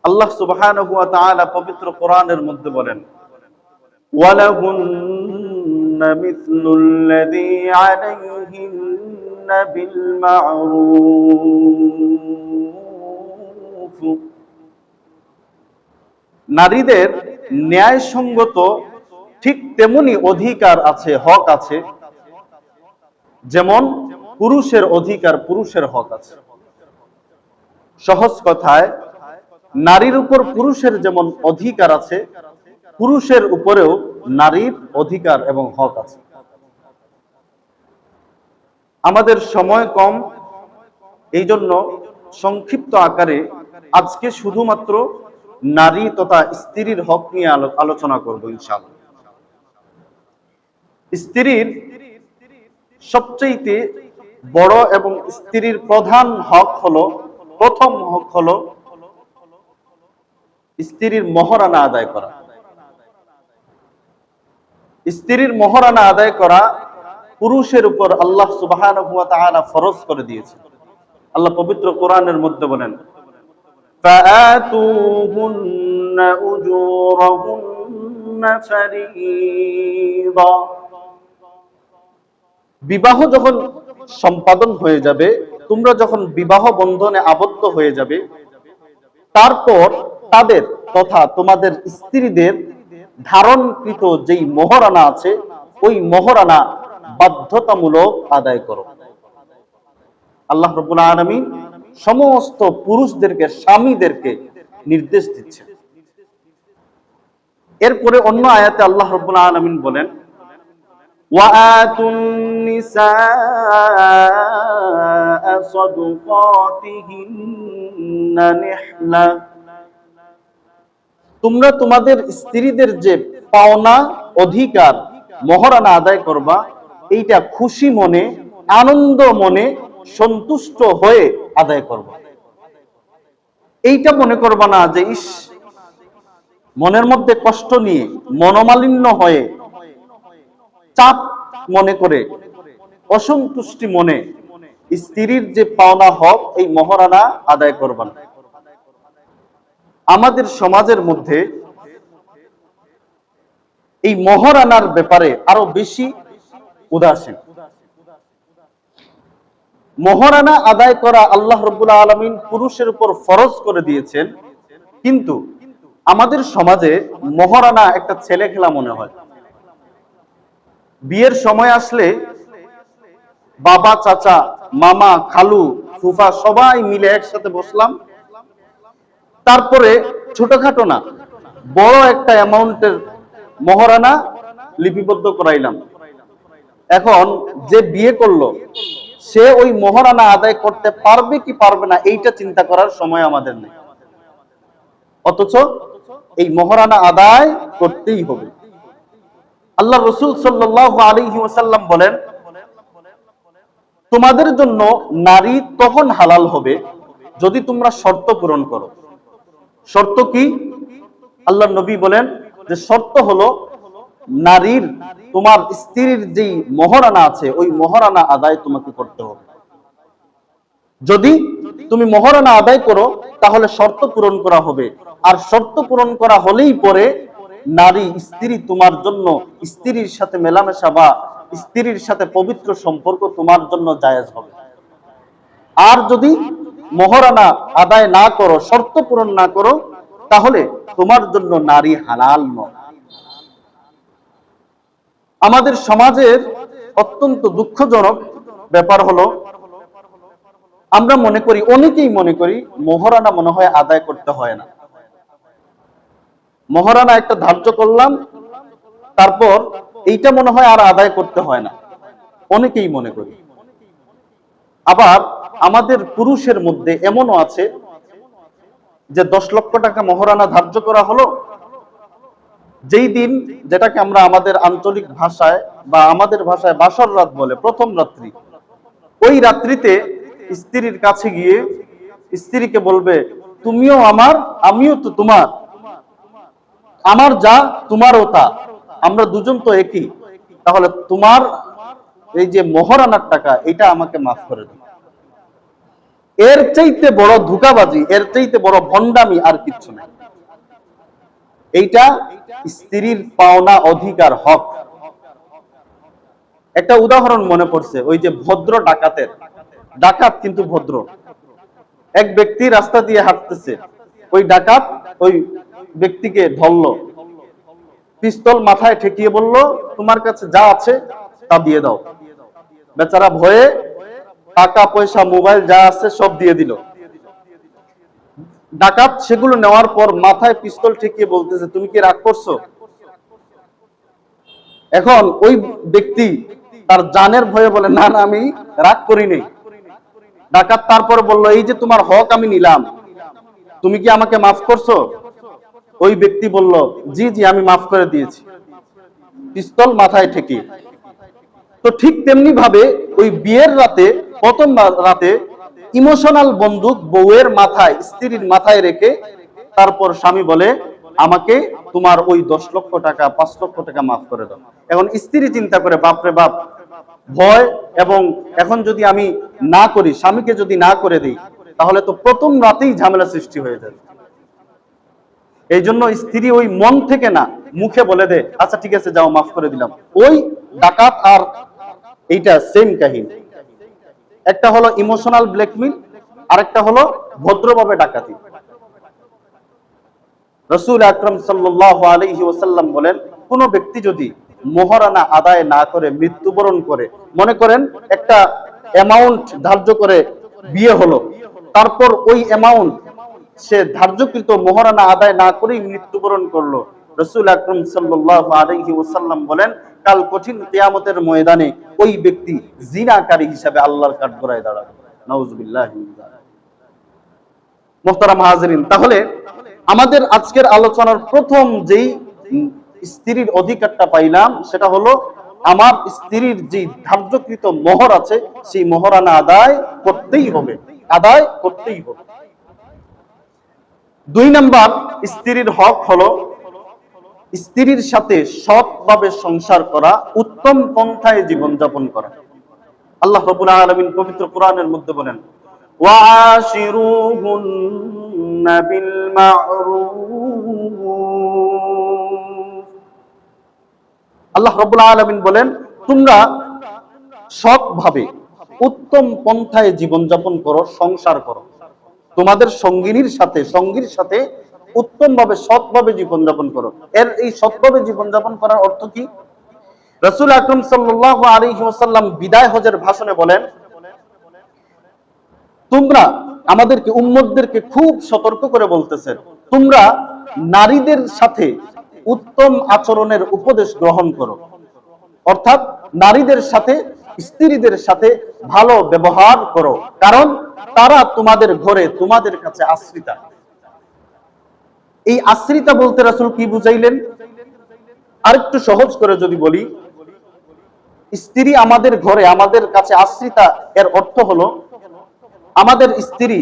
আল্লাহ সুবহানাহু ওয়া তাআলা পবিত্র কোরআনের মধ্যে বলেন, ওয়ালাহুন্না মিসলুল্লাযী আলাইহিন্না বিল মা'রুফ। নারীদের ন্যায়সঙ্গত ঠিক তেমনি অধিকার আছে, হক আছে, যেমন পুরুষের অধিকার, পুরুষের হক আছে। সহজ কথায়, নারীর উপর পুরুষের যেমন অধিকার আছে, পুরুষের উপরেও নারীর অধিকার এবং হক আছে। আমাদের সময় কম, এই জন্য সংক্ষিপ্ত আকারে আজকে শুধুমাত্র নারী তথা স্ত্রীর হক নিয়ে আলোচনা করব ইনশাআল্লাহ। স্ত্রীর সবচেয়ে বড় এবং স্ত্রীর প্রধান হক হলো, প্রথম হক হলো স্ত্রীর মহরানা আদায় করা। স্ত্রীর মহরানা আদায় করা পুরুষের উপর আল্লাহ সুবহানাহু ওয়া তাআলা ফরজ করে দিয়েছেন। আল্লাহ পবিত্র কোরআনের মধ্যে বলেন, ফাআতুহুন্না উজুরাহুন্না ফারীদা। বিবাহ যখন সম্পাদন হয়ে যাবে, তোমরা যখন বিবাহ বন্ধনে আবদ্ধ হয়ে যাবে, তারপর তাদের তথা তোমাদের স্ত্রীদের ধারণকৃত যেই মহরানা আছে, ওই মহরানা বাধ্যতামূলক আদায় করো। আল্লাহ রাব্বুল আলামিন সমস্ত পুরুষদেরকে, স্বামীদেরকে নির্দেশ দিচ্ছেন। এরপরে অন্য আয়াতে আল্লাহ রাব্বুল আলামিন বলেন, ওয়াআতুন নিসাআ সাদুকাতিহিন্না নিহলা। তোমরা তোমাদের স্ত্রীদের যে পাওনা অধিকার মহরানা আদায় করবা, এইটা খুশি মনে, আনন্দ মনে, সন্তুষ্ট হয়ে আদায় করবা। এইটা মনে করবা না যে ইস, মনের মধ্যে কষ্ট নিয়ে, মনোমালিন্য হয়ে, চাপ মনে করে, অসন্তুষ্টি মনে স্ত্রীর যে পাওনা হক, এই মহরানা আদায় করবা না। আমাদের সমাজের মধ্যে এই মহরানার ব্যাপারে আরো বেশি উদাসীন। মহরানা আদায় করা আল্লাহ রাব্বুল আলামিন পুরুষের উপর ফরজ করে দিয়েছেন, কিন্তু আমাদের সমাজে মহরানা একটা ছেলে খেলা মনে হয়। বিয়ের সময় আসলে বাবা, চাচা, মামা, খালু, ফুফা সবাই মিলে একসাথে বসলাম, তারপরে ছোটখাটো না, বড় একটা অ্যামাউন্টের মহরানা লিপিবদ্ধ করাইলাম। এখন যে বিয়ে করলো, সে ওই মহরানা আদায় করতে পারবে কি পারবে না, এইটা চিন্তা করার সময় আমাদের নেই। অথচ এই মহরানা আদায় করতেই হবে। আল্লাহ রাসূল সাল্লাল্লাহু আলাইহি ওয়াসাল্লাম বলেন, তোমাদের জন্য নারী তখন হালাল হবে যদি তোমরা শর্ত পূরণ করো। শর্ত কি? আল্লাহ নবী বলেন যে শর্ত হলো, নারীর, তোমার স্ত্রীর যেই মহরানা আছে, ওই মহরানা আদায় তোমাকে করতে হবে। যদি তুমি মহরানা আদায় করো, তাহলে শর্ত পূরণ করা হবে। আর শর্ত পূরণ করা হলেই পরে নারী, স্ত্রী তোমার জন্য, স্ত্রীর সাথে মেলামেশা বা স্ত্রীর সাথে পবিত্র সম্পর্ক তোমার জন্য জায়েজ হবে। আর যদি মহরানা আদায় না করো, শর্ত পূরণ না করো, তাহলে তোমার জন্য নারী হালাল নয়। আমাদের সমাজের অত্যন্ত দুঃখজনক ব্যাপার হলো, আমরা মনে করি, অনেকেই মনে করি, মহরানা মনে হয় আদায় করতে হয় না। মহরানা একটা ধার্য করলাম, তারপর এইটা মনে হয় আর আদায় করতে হয় না, অনেকেই মনে করি। আবার আমাদের পুরুষের মধ্যে এমনও আছে যে 10 লক্ষ টাকা মহরানা ধার্য করা হলো, যেই দিন, যেটাকে আমরা আমাদের আঞ্চলিক ভাষায় বা আমাদের ভাষায় বাসর রাত বলে, প্রথম রাত্রি, ওই রাত্রিতে স্ত্রীর কাছে গিয়ে স্ত্রীকে বলবে, তুমিও আমার, আমিও তো তোমার, আমার যা তোমারও তা, আমরা দুজন তো একই, তাহলে তোমার এই যে মহরানার টাকা, এটা আমাকে মাফ করে দাও। এর চাইতে বড় ধোঁকাবাজি, এর চাইতে বড় ভণ্ডামি আর কিচ্ছু নেই। এইটা স্ত্রীর পাওনা অধিকার, হক। একটা উদাহরণ মনে পড়ছে, ওই যে ভদ্র ডাকাতের, ডাকাত কিন্তু ভদ্র। এক ব্যক্তি রাস্তা দিয়ে হাঁটতেছে, ওই ডাকাত ওই ব্যক্তিকে ধরলো, পিস্তল মাথায় ঠেকিয়ে বলল, তোমার কাছে যা আছে তা দিয়ে দাও। বেচারা ভয়ে টাকা পয়সা মোবাইল যা আছে সব দিয়ে দিল। ডাকাত সেগুলো নেওয়ার পর মাথায় পিস্তল ঠেকিয়ে বলতেছে, তুমি কি রাগ করছো? এখন ওই ব্যক্তি তার জানের ভয়ে বলে, না না, আমি রাগ করি নাই। ডাকাত তারপর বলল, এই যে তোমার হক আমি নিলাম, তুমি কি আমাকে মাফ করছো? ওই ব্যক্তি বলল, জি জি, আমি মাফ করে দিয়েছি, পিস্তল মাথায় ঠেকিয়ে। তো ঠিক তেমনি ভাবে ওই বিয়ের রাতে, প্রথম রাতে ইমোশনাল বন্দুক বউয়ের মাথায়, স্ত্রীর মাথায় রেখে তারপর স্বামী বলে, আমাকে তোমার ওই 10 লক্ষ টাকা 5 লক্ষ টাকা মাফ করে দাও। এখন স্ত্রী চিন্তা করে, বাপরে বাপ, ভয়, এবং এখন যদি আমি না করি, স্বামীকে যদি না করে দিই, তাহলে তো প্রথম রাতেই ঝামেলা সৃষ্টি হয়ে যাবে। এই জন্য স্ত্রী ওই মন থেকে না, মুখে বলে দে, আচ্ছা ঠিক আছে যাও, মাফ করে দিলাম। ওই ডাকাত আর এইটা সেম কাহিনী। একটা হলো ইমোশনাল ব্ল্যাকমেইল, আরেকটা হলো ভদ্রভাবে ডাকাতি। রাসূল আকরাম সাল্লাল্লাহু আলাইহি ওয়াসাল্লাম বলেন, কোন ব্যক্তি যদি মোহরানা আদায় না করে মৃত্যুবরণ করে, মনে করেন একটা অ্যামাউন্ট ধার্য করে বিয়ে হলো, তারপর ওই অ্যামাউন্ট সে ধার্যকৃত মোহরানা আদায় না করেই মৃত্যুবরণ করলো, রাসূল আকরাম সাল্লাল্লাহু আলাইহি ওয়াসাল্লাম বলেন, কাল কঠিন কিয়ামতের ময়দানে ওই ব্যক্তি জিনাকারী হিসেবে আল্লাহর কাঠগড়ায় দাঁড়াবে। নাউজুবিল্লাহি মিন যালিক। মুহতারাম হাজিরিন, তাহলে আমাদের আজকের আলোচনার প্রথম যেই স্ত্রীর অধিকারটা পাইলাম, সেটা হলো আমার স্ত্রীর যে ধার্যকৃত মোহর আছে, সেই মোহরানা আদায় করতেই হবে, আদায় করতেই হবে। 2 নাম্বার স্ত্রীর হক হলো স্ত্রীর সাথে সৎভাবে সংসার করা, উত্তম পন্থায় জীবনযাপন করা। আল্লাহ রাব্বুল আলামিন পবিত্র কোরআনের মধ্যে বলেন, ওয়াশিরুহুন্না বিল মা'রুফ। আল্লাহ রাব্বুল আলামিন বলেন, তোমরা সৎভাবে উত্তম পন্থায় জীবনযাপন করো, সংসার করো। তোমাদের সঙ্গীর সাথে উত্তমভাবে সৎভাবে জীবনযাপন করো। এর এই সৎভাবে জীবনযাপন করার অর্থ কি? রাসূল আকরাম সাল্লাল্লাহু আলাইহি ওয়াসাল্লাম বিদায় হজের ভাষণে বলেন, তোমরা আমাদেরকে, উম্মতদেরকে খুব সতর্ক করে বলতেছেন, তোমরা নারীদের সাথে উত্তম আচরণের উপদেশ গ্রহণ করো, অর্থাৎ নারীদের সাথে, স্ত্রীদের সাথে ভালো ব্যবহার করো, কারণ তারা তোমাদের ঘরে, তোমাদের কাছে আশ্রিতা। এই আশ্রিতা বলতে রাসূল কি বুঝাইলেন? আরেকটু সহজ করে যদি বলি, স্ত্রী আমাদের ঘরে, আমাদের কাছে আশ্রিতা, এর অর্থ হলো আমাদের স্ত্রী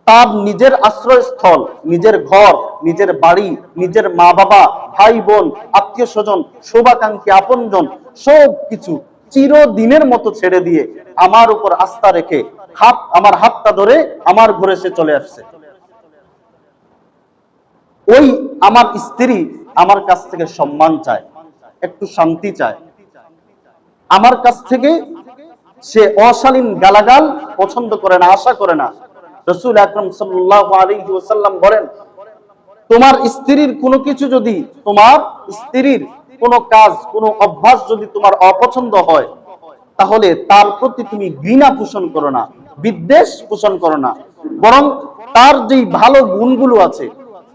তার নিজের আশ্রয়স্থল, নিজের ঘর, নিজের বাড়ি, নিজের মা বাবা, ভাই বোন, আত্মীয় স্বজন, শুভাকাঙ্ক্ষী, আপনজন, সব কিছু চিরদিনের মতো ছেড়ে দিয়ে আমার উপর আস্থা রেখে আমার হাতটা ধরে আমার ঘরে সে চলে আসছে। ওই আমার স্ত্রী আমার কাছ থেকে সম্মান চায়, একটু শান্তি চায়, আমার কাছ থেকে সে অশালীন গালাগাল পছন্দ করে না, আশা করে না। রাসূল আকরাম সাল্লাল্লাহু আলাইহি ওয়াসাল্লাম বলেন, তোমার স্ত্রীর কোনো কিছু যদি, তোমার স্ত্রীর কোনো কাজ, কোনো অভ্যাস যদি তোমার অপছন্দ হয়, তাহলে তার প্রতি তুমি ঘৃণা পোষণ করো না, বিদ্বেষ পোষণ করো না, বরং তার যেই ভালো গুণগুলো আছে,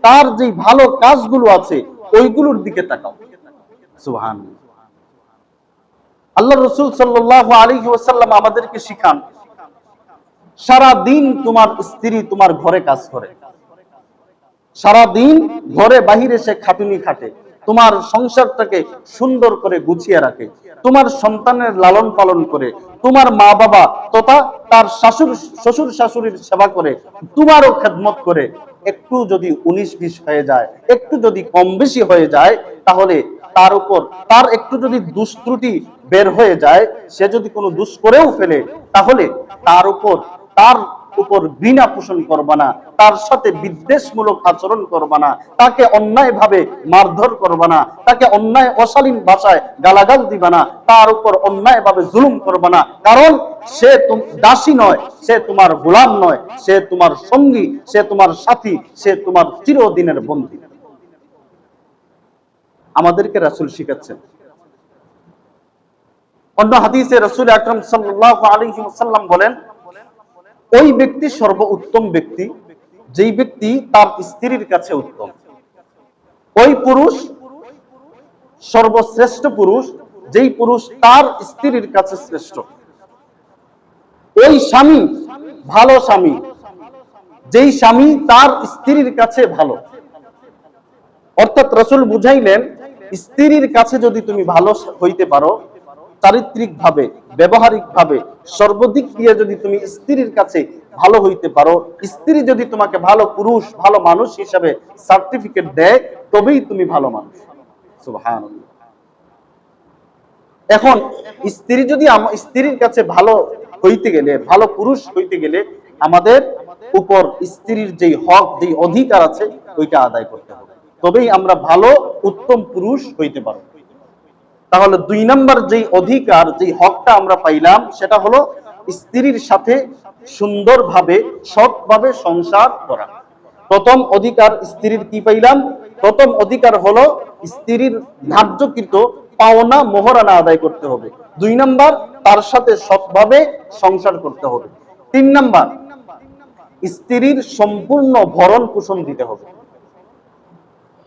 তার যেই ভালো কাজগুলো আছে, ওইগুলোর দিকে তাকাও। সুবহানাল্লাহ। আল্লাহ রাসূল সাল্লাল্লাহু আলাইহি ওয়াসাল্লাম আমাদেরকে শিখান, সারা দিন তোমার স্ত্রী তোমার ঘরে কাজ করে, সারা দিন ঘরে বাহিরে সে খাটুনি খাটে, তোমার সংসারটাকে সুন্দর করে গুছিয়ে রাখে, তোমার সন্তানের লালন পালন করে, তোমার মা বাবা তথা তার শ্বশুর শাশুড়ির সেবা করে, তোমারও খেদমত করে। একটু যদি 19-20 হয়ে যায়, একটু যদি কম বেশি হয়ে যায়, তাহলে তার উপর, তার একটু যদি দুষ্ত্রুটি বের হয়ে যায়, সে যদি কোনো দোষ করেও ফেলে, তাহলে তার উপর, উপর ঘৃণা পোষণ করবা না, তার সাথে বিদ্বেষমূলক আচরণ করবা না, তাকে অন্যায়ভাবে মারধর করবা না, তাকে অন্যায় অশালীন ভাষায় গালাগাল দিবা না, তার উপর অন্যায়ভাবে জুলুম করবা না। কারণ সে দাসী নয়, সে তোমার গোলাম নয়, সে তোমার সঙ্গী, সে তোমার সাথী, সে তোমার চিরদিনের বন্ধু। আমাদেরকে রাসূল শিখাচ্ছেন। অন্য হাদিসে রাসূল আকরাম সাল্লাল্লাহু আলাইহি ওয়াসাল্লাম বলেন, ওই ব্যক্তি সর্বোত্তম ব্যক্তি যেই ব্যক্তি তার স্ত্রীর কাছে উত্তম। ওই পুরুষ সর্বশ্রেষ্ঠ পুরুষ যেই পুরুষ তার স্ত্রীর কাছে শ্রেষ্ঠ। ওই স্বামী ভালো স্বামী যেই স্বামী তার স্ত্রীর কাছে ভালো। অর্থাৎ রাসূল বুঝাইলেন, স্ত্রীর কাছে যদি তুমি ভালো হইতে পারো, চারিত্রিক ভাবে, ব্যবহারিক ভাবে, সর্বদিক দিয়ে যদি তুমি স্ত্রীর কাছে ভালো হইতে পারো, স্ত্রী যদি তোমাকে ভালো পুরুষ, ভালো মানুষ হিসাবে সার্টিফিকেট দেয়, তবেই তুমি ভালো মানুষ। সুবহানাল্লাহ। এখন স্ত্রীর কাছে ভালো হইতে গেলে, ভালো পুরুষ হইতে গেলে আমাদের উপর স্ত্রীর যেই হক, যেই অধিকার আছে, ওইটা আদায় করতে হবে, তবেই আমরা ভালো উত্তম পুরুষ হইতে পারবো। তাহলে 2 নাম্বার যেই অধিকার, যেই হকটা আমরা পাইলাম, সেটা হলো স্ত্রীর সাথে সুন্দরভাবে, সৎভাবে সংসার করা। প্রথম অধিকার স্ত্রীর কি পাইলাম? প্রথম অধিকার হলো স্ত্রীর ধার্যকৃত পাওনা মোহরানা আদায় করতে হবে। 2 নাম্বার, তার সাথে সৎভাবে সংসার করতে হবে। 3 নাম্বার, স্ত্রীর সম্পূর্ণ ভরণ পোষণ দিতে হবে।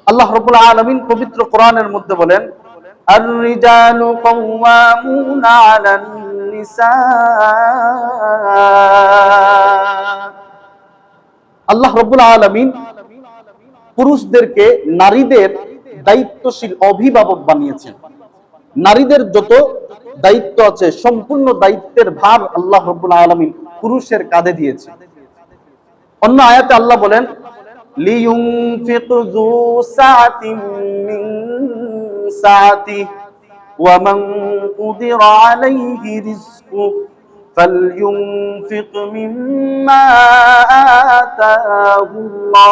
আল্লাহ রাব্বুল আলামিন পবিত্র কোরআনের মধ্যে বলেন, আর-রিজালু কাওয়ামুনা আলান নিসা। আল্লাহ রাব্বুল আলামিন পুরুষদেরকে নারীদের দায়িত্বশীল অভিভাবক বানিয়েছেন। নারীদের যত দায়িত্ব আছে, সম্পূর্ণ দায়িত্বের ভার আল্লাহ রাব্বুল আলামিন পুরুষের কাঁধে দিয়েছে। অন্য আয়াতে আল্লাহ বলেন, লিইউনফিক যু সাআতিন মিন সাআতিহি ওয়া মান কুদিরা আলাইহি রিজকুহু ফালইউনফিক মিম্মা আতাহুল্লাহ।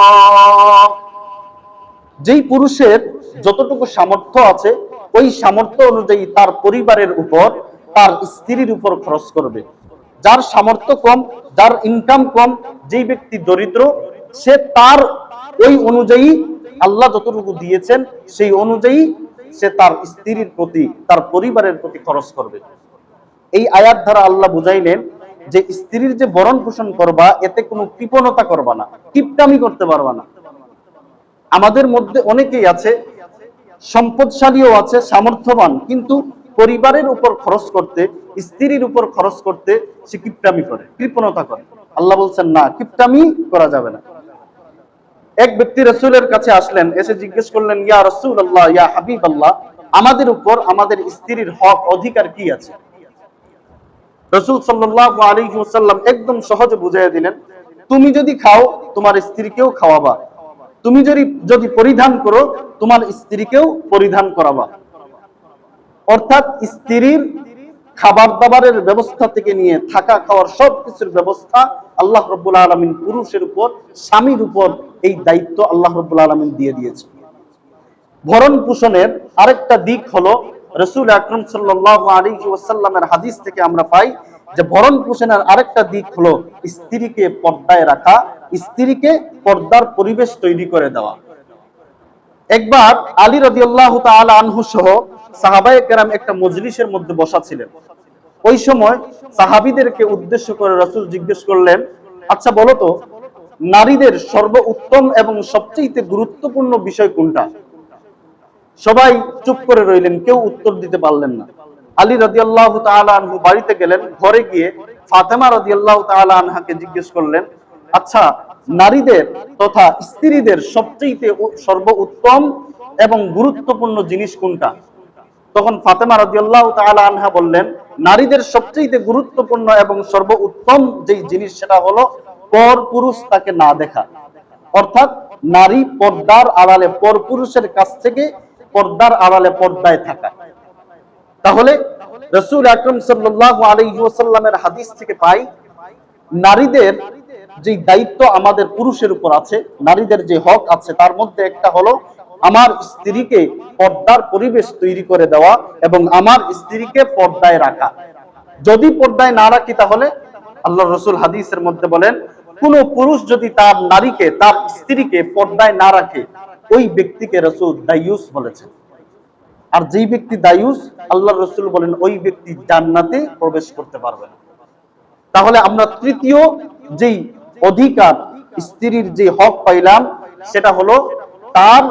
যেই পুরুষের যতটুকু সামর্থ্য আছে, ওই সামর্থ্য অনুযায়ী তার পরিবারের উপর, তার স্ত্রীর উপর খরচ করবে। যার সামর্থ্য কম, যার ইনকাম কম, যেই ব্যক্তি দরিদ্র, সে তার ওই অনুযায়ী আল্লাহ যতটুকু দিয়েছেন সেই অনুযায়ী সে তার স্ত্রীর প্রতি, তার পরিবারের প্রতি খরচ করবে। এই আয়াত দ্বারা আল্লাহ বুঝাইলেন যে স্ত্রীর যে ভরণ পোষণ করবা, এতে কোনো কৃপণতা করবা না, কিপটামি করতে পারবা না। আমাদের মধ্যে অনেকেই আছে, সম্পদশালীও আছে, সামর্থ্যবান, কিন্তু পরিবারের উপর খরচ করতে, স্ত্রীর উপর খরচ করতে সে কিপটামি করে, কৃপণতা করে। আল্লাহ বলছেন না, কিপটামি করা যাবে না। এক ব্যক্তি রাসূলের কাছে আসলেন, এসে জিজ্ঞেস করলেন, ইয়া রাসূলুল্লাহ, ইয়া হাবিবাল্লাহ, আমাদের উপর আমাদের স্ত্রীর হক, অধিকার কি আছে? রাসূল সাল্লাল্লাহু আলাইহি ওয়াসাল্লাম একদম সহজে বুঝিয়ে দিলেন, তুমি যদি খাও, তোমার স্ত্রীকেও খাওয়াবা। তুমি যদি পরিধান করো, তোমার স্ত্রীকেও পরিধান করাবা। অর্থাৎ স্ত্রীর খাবার দাবারের ব্যবস্থা থেকে নিয়ে থাকা খাওয়ার সবকিছুর ব্যবস্থা আল্লাহ রাব্বুল আলামিন পুরুষের উপর, স্বামীর উপর এই দায়িত্ব আল্লাহ রাব্বুল আলামিন দিয়ে দিয়েছে। ভরণ পোষণের আরেকটা দিক হলো, রাসূল আকরাম সাল্লাল্লাহু আলাইহি ওয়াসাল্লামের হাদিস থেকে আমরা পাই যে ভরণ পোষণের আরেকটা দিক হলো স্ত্রীকে পর্দায় রাখা, স্ত্রীকে পর্দার পরিবেশ তৈরি করে দেওয়া। একবার আলী রাদিয়াল্লাহু তাআলা আনহু সহ সাহাবায়ে কেরাম একটা মজলিসের মধ্যে বসা ছিলেন। ওই সময় সাহাবীদেরকে উদ্দেশ্য করে রাসূল জিজ্ঞেস করলেন, আচ্ছা বলো তো, নারীদের সর্বোত্তম এবং সবচেয়ে গুরুত্বপূর্ণ বিষয় কোনটা? সবাই চুপ করে রইলেন, কেউ উত্তর দিতে পারলেন না। আলী রাদিয়াল্লাহু তাআলা আনহু বাড়িতে গেলেন, ঘরে গিয়ে ফাতেমা রাদিয়াল্লাহু তাআলা আনহাকে জিজ্ঞেস করলেন, আচ্ছা নারীদের তথা স্ত্রীদের সবচেয়ে সর্বোত্তম এবং গুরুত্বপূর্ণ জিনিস কোনটা? তখন ফাতেমা রাদিয়াল্লাহু তাআলা আনহা বললেন, নারীদের সবচেয়ে গুরুত্বপূর্ণ এবং সর্বোত্তম যেই জিনিস, সেটা হলো পরপুরুষ তাকে না দেখা। অর্থাৎ নারী পর্দার আড়ালে, পরপুরুষের কাছ থেকে পর্দার আড়ালে, পর্দায় থাকা। তাহলে রাসূল আকরাম সাল্লাল্লাহু আলাইহি ওয়াসাল্লামের হাদিস থেকে পাই, নারীদের যে দায়িত্ব আমাদের পুরুষের উপর আছে, নারীদের যে হক আছে, তার মধ্যে একটা হলো আমার স্ত্রীকে পর্দার পরিবেশ তৈরি করে দেওয়া এবং আমার স্ত্রীকে পর্দায় রাখা। যদি পর্দায় না রাখি তাহলে আল্লাহ রসুল হাদিসের মধ্যে বলেন, কোন পুরুষ যদি তার নারীকে, তার স্ত্রীকে পর্দায় না রাখে, ওই ব্যক্তিকে রসুল দায়ুস বলেছেন। আর যেই ব্যক্তি দায়ুস, আল্লাহ রসুল বলেন ওই ব্যক্তি জান্নাতে প্রবেশ করতে পারবে না। তাহলে আমরা তৃতীয় যেই অধিকার, স্ত্রীর যে হক পাইলাম, সেটা হলো তার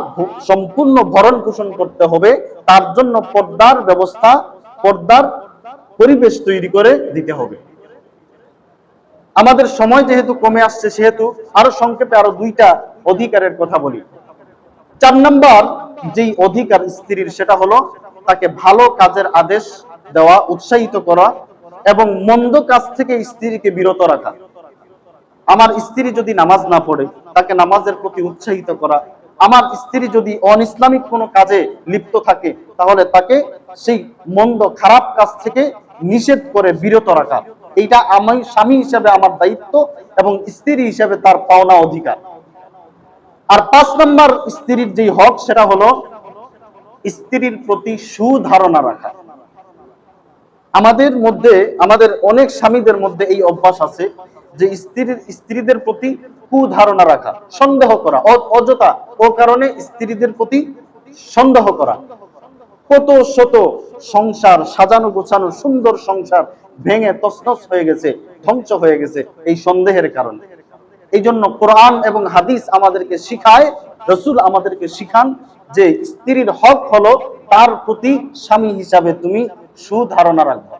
সম্পূর্ণ ভরণ পোষণ করতে হবে, তার জন্য পর্দার ব্যবস্থা, পর্দার পরিবেশ তৈরি করে দিতে হবে। আমাদের সময় যেহেতু কমে আসছে, সেহেতু আরো সংক্ষেপে আরো দুইটা অধিকারের কথা বলি। 4 নম্বর যেই অধিকার স্ত্রীর, সেটা হলো তাকে ভালো কাজের আদেশ দেওয়া, উৎসাহিত করা এবং মন্দ কাজ থেকে স্ত্রীকে বিরত রাখা। আমার স্ত্রী যদি নামাজ না পড়ে, তাকে নামাজের প্রতি উৎসাহিত করা। আমার স্ত্রী যদি অনইসলামিক কোনো কাজে লিপ্ত থাকে, তাহলে তাকে সেই মন্দ খারাপ কাজ থেকে নিষেধ করে বিরত রাখা। এইটা আমি স্বামী হিসেবে আমার দায়িত্ব এবং স্ত্রী হিসেবে তার পাওনা অধিকার। আর 5 নম্বর স্ত্রীর যে হক, সেটা হলো স্ত্রীর প্রতি সুধারণা রাখা। আমাদের মধ্যে, আমাদের অনেক স্বামীদের মধ্যে এই অভ্যাস আছে যে স্ত্রীদের প্রতি কুধারণা রাখা, সন্দেহ করা, অযথা ও কারণে স্ত্রীদের প্রতি সন্দেহ করা। কত শত সংসার, সাজানো গোছানো সুন্দর সংসার ভেঙে তছনছ হয়ে গেছে, ধ্বংস হয়ে গেছে এই সন্দেহের কারণে। এই জন্য কোরআন এবং হাদিস আমাদেরকে শিখায়, রসুল আমাদেরকে শিখান যে স্ত্রীর হক হলো তার প্রতি স্বামী হিসাবে তুমি সুধারণা রাখবে।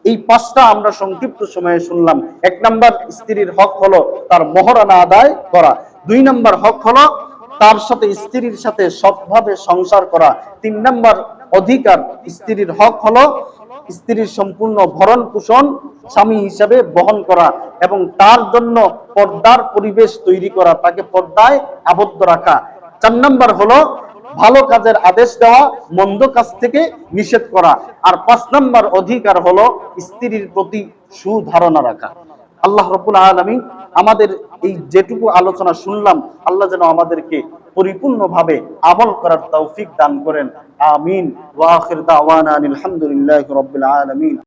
এই 5টা আমরা সংক্ষিপ্ত সময়ে শুনলাম। 1 নম্বর স্ত্রীর হক হলো তার মহরানা আদায় করা। 2 নম্বর হক হলো তার সাথে, স্ত্রীর সাথে সৎভাবে সংসার করা। 3 নম্বর অধিকার স্ত্রীর হক হলো স্ত্রীর সম্পূর্ণ ভরণ পোষণ স্বামী হিসাবে বহন করা এবং তার জন্য পর্দার পরিবেশ তৈরি করা, তাকে পর্দায় আবদ্ধ রাখা। 4 নম্বর হলো ভালো কাজের আদেশ দেওয়া, মন্দ কাজ থেকে নিষেধ করা। আর 5 নম্বর অধিকার হলো স্ত্রীর প্রতি সুধারণা রাখা। আল্লাহ রাব্বুল আলামিন আমাদের এই যেটুকু আলোচনা শুনলাম, আল্লাহ যেন আমাদেরকে পরিপূর্ণভাবে আমল করার তৌফিক দান করেন। আমিন। ওয়া আখির দাওয়ানা আলহামদুলিল্লাহি রাব্বিল আলামিন।